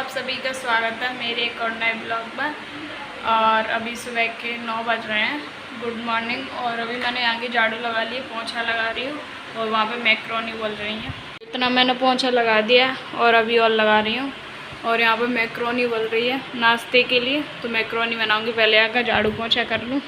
आप सभी का स्वागत है मेरे एक और नए ब्लॉग में। और अभी सुबह के 9 बज रहे हैं। Good morning. और अभी मैंने आगे झाड़ू लगा ली, पोंछा लगा रही हूँ और वहाँ पे मैक्रोनी बोल रही हैं। इतना मैंने पोंछा लगा दिया और अभी और लगा रही हूँ। और यहाँ पे मैक्रोनी बोल रही है नाश्ते के लिए, तो मैक्रोनी बनाऊँगी। पहले आकर झाड़ू पोंछा कर लूँ।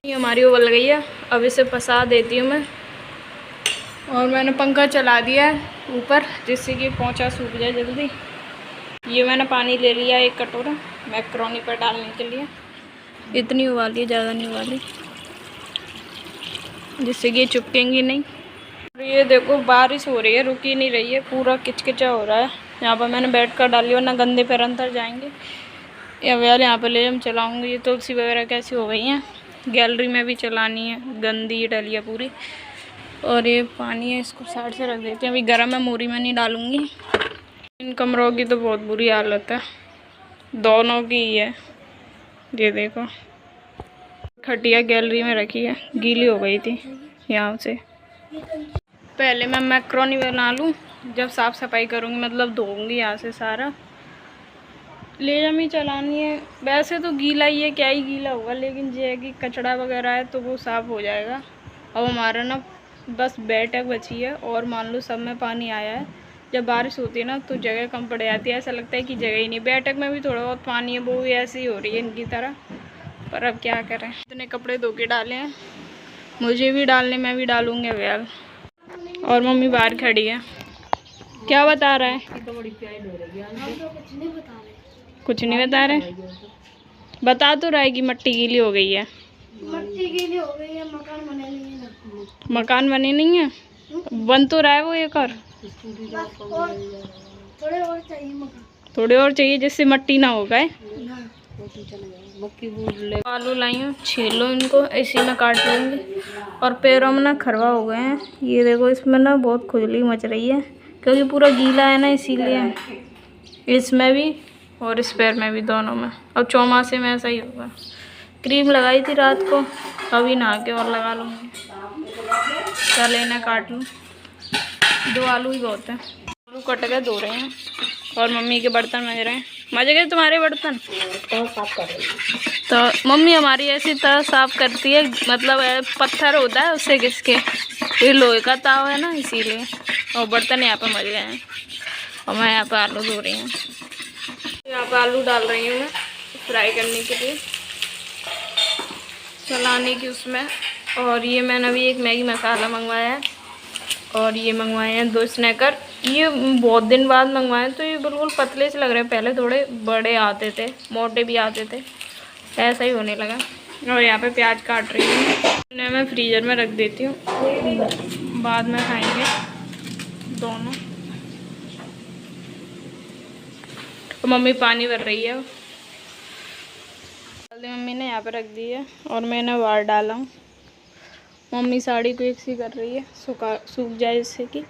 ये हमारी उबल गई है, अब इसे पसा देती हूँ मैं। और मैंने पंखा चला दिया है ऊपर, जिससे कि पोंछा सूख जाए जल्दी। ये मैंने पानी ले लिया 1 कटोरा मैक्रोनी पर डालने के लिए। इतनी उबाली, ज़्यादा नहीं उबाली, जिससे कि ये चिपकेंगी नहीं। और ये देखो बारिश हो रही है, रुकी नहीं रही है, पूरा किचकिचा हो रहा है। यहाँ पर मैंने बैठ कर डाली, वरना गंदे पैर अंदर जाएंगे। या वेल यहाँ पर ले हम चलाऊँगी। ये तुलसी वगैरह कैसी हो गई हैं, गैलरी में भी चलानी है, गंदी डली है पूरी। और ये पानी है, इसको साइड से रख देती हूँ। अभी गर्म है, मोरी में नहीं डालूँगी। इन कमरों की तो बहुत बुरी हालत है, दोनों की ही है। ये देखो, खटिया गैलरी में रखी है, गीली हो गई थी यहाँ से। पहले मैं मैक्रोनी बना लूँ, जब साफ़ सफाई करूँगी, मतलब धोऊँगी यहाँ से सारा। ले जमी चलानी है। वैसे तो गीला ही है, क्या ही गीला होगा, लेकिन ये है कि कचड़ा वगैरह है तो वो साफ़ हो जाएगा। अब हमारा ना बस बैठक बची है, और मान लो सब में पानी आया है। जब बारिश होती है ना तो जगह कम पड़ जाती है, ऐसा लगता है कि जगह ही नहीं। बैठक में भी थोड़ा बहुत पानी है, वो भी ऐसी ही हो रही है इनकी तरह। पर अब क्या करें, इतने कपड़े धो के डाले हैं, मुझे भी डालने, मैं भी डालूँगी यार। और मम्मी बाहर खड़ी है, क्या बता रहा है? कुछ नहीं बता रहे। बता तो रहा है कि मट्टी गीली हो गई है। मट्टी गीली हो गई है, मकान बने नहीं है ना। मकान बने नहीं है, बन तो रहा है वो एक और थोड़े और चाहिए मकान, थोड़े और चाहिए, जिससे मट्टी ना हो गए। आलू लाई हूँ, छील लो इनको, इसी में काट लूँगी। और पैरों में ना खरवा हो गए हैं, ये देखो, इसमें ना बहुत खुजली मच रही है, क्योंकि पूरा गीला है ना, इसीलिए। इसमें भी और इस पैर में भी, दोनों में। अब चौमासे में ऐसा ही होगा। क्रीम लगाई थी रात को, अभी नहा के और लगा लूँगी। चल इन्हें काट लूँ, 2 आलू ही बहुत है। आलू कट गए, धो रहे हैं। और मम्मी के बर्तन मज रहे हैं। मज गए तुम्हारे बर्तन? और साफ कर रही है। तो मम्मी हमारी ऐसी तरह साफ़ करती है, मतलब पत्थर होता है उससे घिस के, ये लोहे का ताव है ना, इसीलिए। और बर्तन यहाँ पे मज गए हैं, और मैं यहाँ पे आलू धो रही हूँ। यहाँ पे आलू डाल रही हूँ मैं फ्राई करने के लिए, चलाने की उसमें। और ये मैंने अभी एक मैगी मसाला मंगवाया है, और ये मंगवाए हैं 2 स्नैकर। ये बहुत दिन बाद मंगवाए, तो ये बिल्कुल पतले से लग रहे हैं। पहले थोड़े बड़े आते थे, मोटे भी आते थे, ऐसा ही होने लगा। और यहाँ पे प्याज काट रही हूँ, इन्हें मैं फ्रीज़र में रख देती हूँ, बाद में खाएंगे दोनों। तो मम्मी पानी भर रही है, मम्मी ने यहाँ पे रख दी है, और मैंने बाहर डाला हूँ। मम्मी साड़ी को एक सी कर रही है, सूख जाए इससे कि।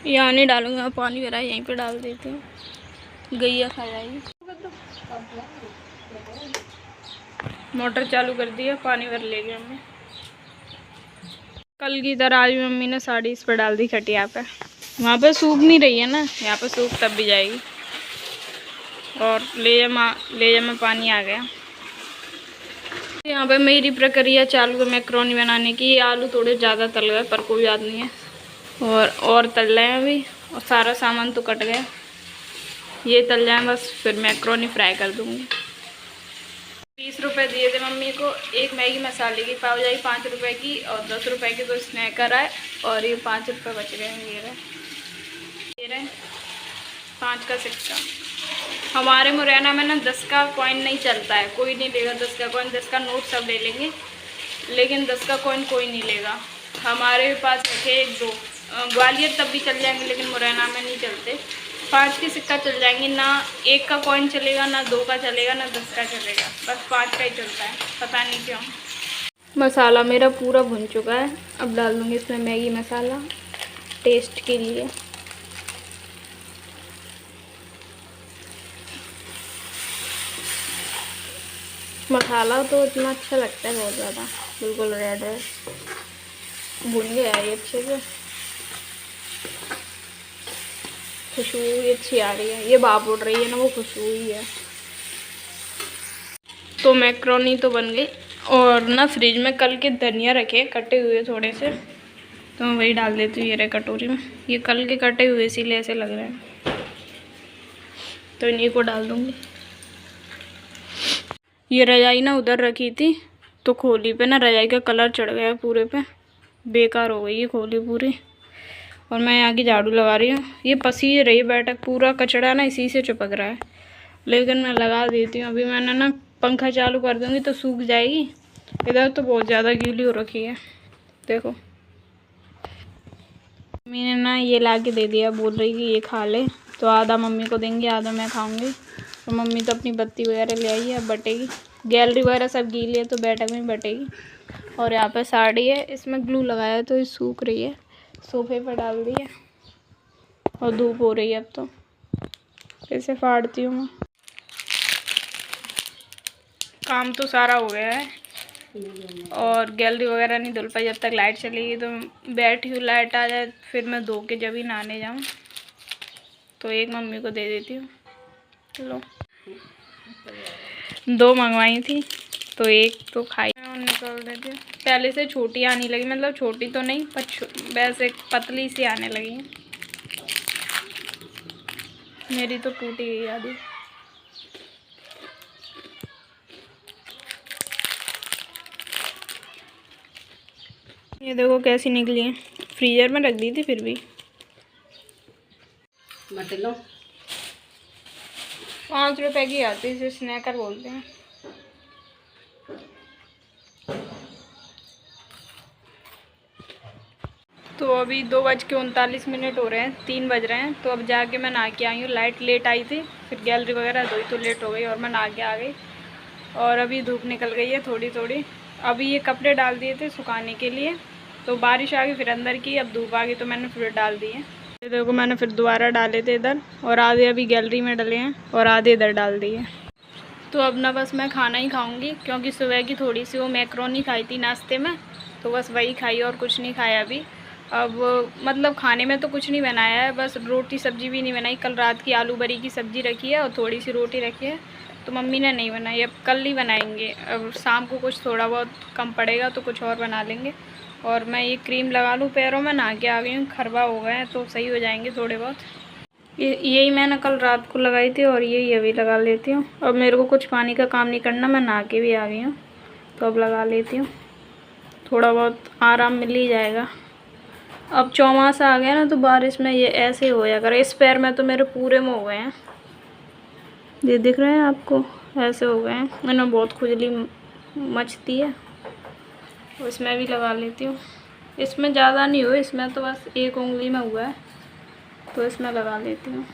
यहाँ नहीं डालूंगी, मैं पानी भरा है, यहीं पे डाल देती हूँ, गैया खा जाएगी। मोटर चालू कर दी है, पानी भर लेगी मम्मी। कल की तरह आज मम्मी ने साड़ी इस पर डाल दी खटिया पे। वहाँ पे सूख नहीं रही है ना, यहाँ पे सूख तब भी जाएगी। और ले जा में पानी आ गया। यहाँ पे मेरी प्रक्रिया चालू है मैक्रोनी बनाने की। ये आलू थोड़े ज़्यादा तल गए, पर कोई बात नहीं है, और तल रहे हैं अभी। और सारा सामान तो कट गया, ये तल जाए बस, फिर मैक्रोनी फ्राई कर दूँगी। 20 रुपये दिए थे मम्मी को एक मैगी मसाले की पावजाई, 5 रुपये की, और 10 रुपये के 2 स्नैकर आए, और ये 5 रुपये बच गए हैं। ये रहे 5 का सिक्का। हमारे मुरैना में ना 10 का कॉइन नहीं चलता है, कोई नहीं लेगा 10 का कॉइन। 10 का नोट सब ले लेंगे, लेकिन 10 का कॉइन कोई नहीं लेगा। हमारे पास रखे 1-2, ग्वालियर तब भी चल जाएंगे, लेकिन मुरैना में नहीं चलते। 5 के सिक्का चल जाएंगे, ना 1 का कॉइन चलेगा, ना 2 का चलेगा, ना 10 का चलेगा, बस 5 का ही चलता है, पता नहीं क्यों। मसाला मेरा पूरा भुन चुका है, अब डाल दूँगी इसमें मैगी मसाला टेस्ट के लिए। मसाला तो इतना अच्छा लगता है, बहुत ज़्यादा, बिल्कुल रेड है, भुन गया ये अच्छे से। खुशबू भी अच्छी आ रही है, ये भाप उड़ रही है ना, वो खुशबू ही है। तो मैक्रोनी तो बन गई, और ना फ्रिज में कल के धनिया रखे कटे हुए थोड़े से, तो मैं वही डाल देती हूँ ये रहे कटोरी में। ये कल के कटे हुए इसीलिए ऐसे लग रहे हैं, तो इन्हीं को डाल दूँगी। ये रजाई ना उधर रखी थी, तो खोली पे ना रजाई का कलर चढ़ गया पूरे पे, बेकार हो गई ये खोली पूरी। और मैं यहाँ की झाड़ू लगा रही हूँ, ये पसी रही बैठक, पूरा कचरा ना इसी से चिपक रहा है, लेकिन मैं लगा देती हूँ। अभी मैंने ना पंखा चालू कर दूँगी तो सूख जाएगी। इधर तो बहुत ज़्यादा गीली हो रखी है, देखो। मम्मी ने ना ये ला के दे दिया, बोल रही कि ये खा ले, तो आधा मम्मी को देंगे, आधा मैं खाऊंगी। तो मम्मी तो अपनी बत्ती वगैरह ले आई है, अब बटेगी। गैलरी वगैरह सब गीली है तो बैठक में बटेगी। और यहाँ पे साड़ी है, इसमें ग्लू लगाया है तो ये सूख रही है, सोफे पर डाल दी है। और धूप हो रही है अब, तो इसे फाड़ती हूँ मैं। काम तो सारा हो गया है, और गैलरी वगैरह नहीं धुल पाई जब तक लाइट चलेगी। तो बैठी हूँ, लाइट आ जाए फिर मैं धो के जब ही नहाने जाऊँ। तो एक मम्मी को दे देती हूँ, लो। 2 मंगवाई थी, तो एक तो खाई और निकाल देती हूँ। पहले से छोटी आने लगी, मतलब छोटी तो नहीं पर वैसे पतली सी आने लगी है। मेरी तो टूटी गई आधी। ये देखो कैसी निकली है, फ्रीजर में रख दी थी फिर भी। मतलब 5 रुपए की आती है, इसे स्नैकर बोलते हैं। तो अभी 2:39 हो रहे हैं, 3 बज रहे हैं। तो अब जाके मैं नहा के आई हूँ। लाइट लेट आई थी, फिर गैलरी वगैरह धोई तो लेट हो गई, और मैं नहा के आ गई। और अभी धूप निकल गई है थोड़ी थोड़ी। अभी ये कपड़े डाल दिए थे सुखाने के लिए, तो बारिश आ गई फिर अंदर की, अब धूप आ गई तो मैंने फिर डाल दिए। ये देखो मैंने फिर दोबारा डाले थे इधर, और आधे अभी गैलरी में डले हैं और आधे इधर डाल दिए। तो अब ना बस मैं खाना ही खाऊंगी, क्योंकि सुबह की थोड़ी सी वो मैक्रोनी खाई थी नाश्ते में, तो बस वही खाई और कुछ नहीं खाया अभी। अब मतलब खाने में तो कुछ नहीं बनाया है, बस रोटी सब्जी भी नहीं बनाई। कल रात की आलू बरी की सब्ज़ी रखी है और थोड़ी सी रोटी रखी है, तो मम्मी ने नहीं बनाई, अब कल ही बनाएंगे। अब शाम को कुछ थोड़ा बहुत कम पड़ेगा तो कुछ और बना लेंगे। और मैं ये क्रीम लगा लूँ पैरों में, नहा के आ गई हूँ, खरबा हो गए हैं तो सही हो जाएंगे थोड़े बहुत। यही मैंने कल रात को लगाई थी, और यही अभी लगा लेती हूँ। अब मेरे को कुछ पानी का काम नहीं करना, मैं नहा के भी आ गई हूँ, तो अब लगा लेती हूँ। थोड़ा बहुत आराम मिल ही जाएगा। अब चौमासा आ गया ना, तो बारिश में ये ऐसे हो जाएगा। इस पैर में तो मेरे पूरे में हो गए हैं, ये दिख रहे हैं आपको, ऐसे हो गए हैं। मैंने बहुत खुजली मचती है, तो इसमें भी लगा लेती हूँ। इसमें ज़्यादा नहीं हुआ, इसमें तो बस 1 उंगली में हुआ है, तो इसमें लगा लेती हूँ।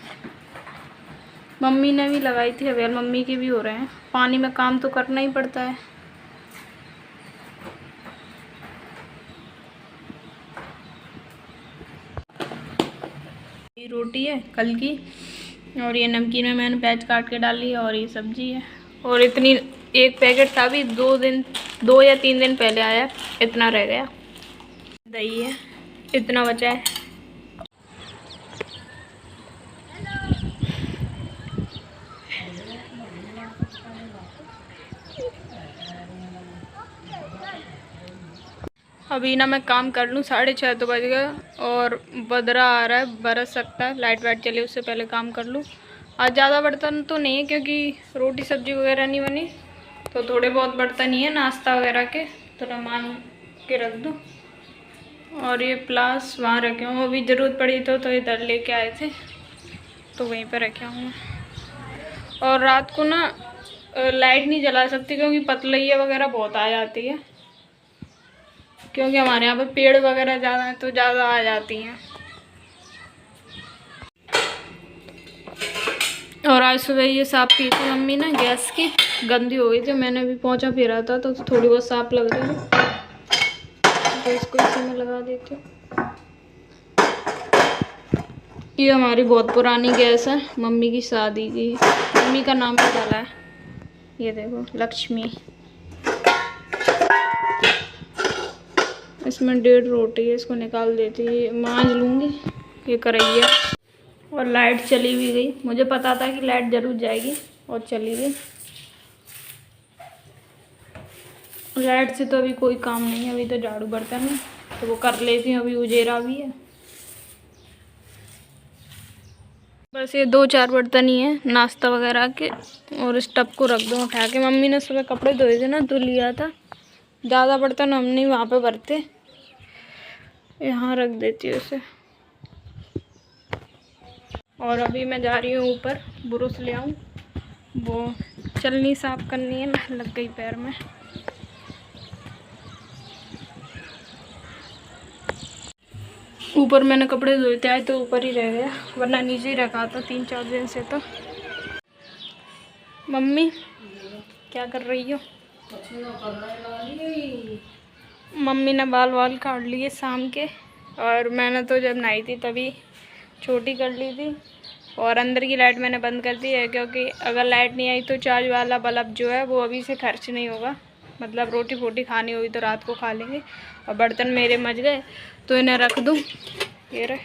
मम्मी ने भी लगाई थी, अवेल मम्मी के भी हो रहे हैं। पानी में काम तो करना ही पड़ता है। ये रोटी है कल की, और ये नमकीन में मैंने प्याज काट के डाल लिया, और ये सब्जी है। और इतनी एक पैकेट था भी 2 या 3 दिन पहले आया, इतना रह गया। दही है, इतना बचा है। अभी ना मैं काम कर लूँ, 6:30 तो बज गए, और बदरा आ रहा है, बरस सकता है। लाइट वाइट चले उससे पहले काम कर लूँ। आज ज़्यादा बर्तन तो नहीं है, क्योंकि रोटी सब्जी वगैरह नहीं बनी, तो थोड़े बहुत बर्तन ही है नाश्ता वगैरह के, तो मैं मान के रख दूँ। और ये प्लास वहाँ रखे हूँ, अभी ज़रूरत पड़ी तो इधर लेके आए थे, तो वहीं पर रखे हूँ। और रात को ना लाइट नहीं जला सकती, क्योंकि पतलैया वगैरह बहुत आ जाती है, क्योंकि हमारे यहाँ पे पेड़ वगैरह ज़्यादा हैं, तो ज़्यादा आ जाती हैं। और आज सुबह ये साफ़ की थी मम्मी ने, गैस की गंदी हो गई थी, मैंने भी पोंछा फेरा था, तो थोड़ी बहुत साफ़ लग रही है, तो इसको इसी में लगा देती हूँ। ये हमारी बहुत पुरानी गैस है, मम्मी की शादी की, मम्मी का नाम भी डाला है। ये देखो लक्ष्मी, इसमें 1.5 रोटी है, इसको निकाल देती, मांज लूँगी ये कर रही है। और लाइट चली भी गई, मुझे पता था कि लाइट जरूर जाएगी और चली गई। लाइट से तो अभी कोई काम नहीं है, अभी तो झाड़ू बर्तन है तो वो कर लेती हूँ, अभी उजेरा भी है। बस ये 2-4 बर्तन ही हैं नाश्ता वगैरह के, और इस टब को रख दूँ उठा के। मम्मी ने सुबह कपड़े धोए थे ना तो लिया था, ज़्यादा बर्तन हम नहीं वहाँ पे भरते, यहाँ रख देती हूँ इसे। और अभी मैं जा रही हूँ ऊपर ब्रश ले आऊँ, वो चलनी साफ करनी है, मैं लग गई पैर में। ऊपर मैंने कपड़े धोए थे आज तो ऊपर ही रह गया, वरना नीचे ही रखा था 3-4 दिन से। तो मम्मी क्या कर रही हो? मम्मी ने बाल काट लिए शाम के, और मैंने तो जब नहाई थी तभी छोटी कर ली थी। और अंदर की लाइट मैंने बंद कर दी है, क्योंकि अगर लाइट नहीं आई तो चार्ज वाला बल्ब जो है वो अभी से खर्च नहीं होगा। मतलब रोटी फोटी खानी होगी तो रात को खा लेंगे। और बर्तन मेरे मच गए तो इन्हें रख दूँ, ये रहे।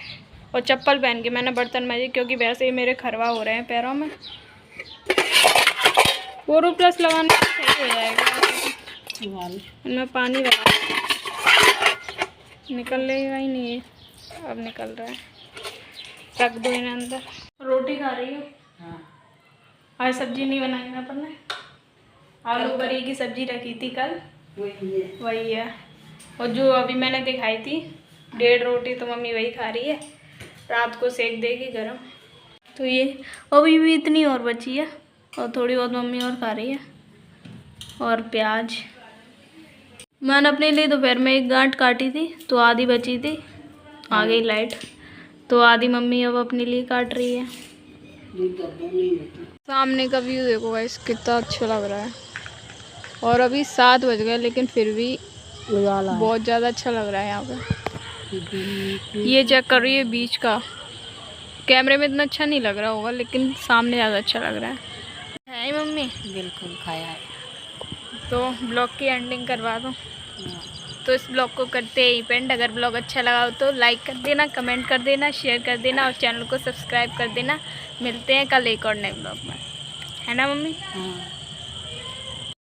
और चप्पल पहन के मैंने बर्तन माजे, क्योंकि वैसे ही मेरे खरवा हो रहे हैं पैरों में। बोरो प्लस लगाने से सही हो जाएगा। इनमें पानी लगा, निकलेगा ही नहीं है, अब निकल रहा है। रख दो इन्हें अंदर। रोटी खा रही हो? आज सब्जी नहीं बनाई ना अपन ने, आलू बरी की सब्जी रखी थी कल, वही है। और जो अभी मैंने दिखाई थी 1.5 रोटी, तो मम्मी वही खा रही है, रात को सेक देगी गरम। तो ये अभी भी इतनी और बची है, और थोड़ी बहुत मम्मी और खा रही है। और प्याज मैंने अपने लिए दोपहर में एक गांठ काटी थी तो आधी बची थी, आ गई लाइट तो आधी मम्मी अब अपने लिए काट रही है। सामने का व्यू देखो गाइस कितना अच्छा लग रहा है। और अभी 7 बज गए लेकिन फिर भी बहुत ज़्यादा अच्छा लग रहा है यहाँ पे। ये चेक कर रही है बीच का, कैमरे में इतना अच्छा नहीं लग रहा होगा लेकिन सामने ज़्यादा अच्छा लग रहा है मम्मी? बिल्कुल खाया है। तो ब्लॉग की एंडिंग करवा दो। तो इस ब्लॉग को करते ही पेंड। अगर ब्लॉग अच्छा लगा हो तो लाइक कर देना, कमेंट कर देना, शेयर कर देना और चैनल को सब्सक्राइब कर देना। मिलते हैं कल एक और नए ब्लॉग में, है ना मम्मी? हाँ।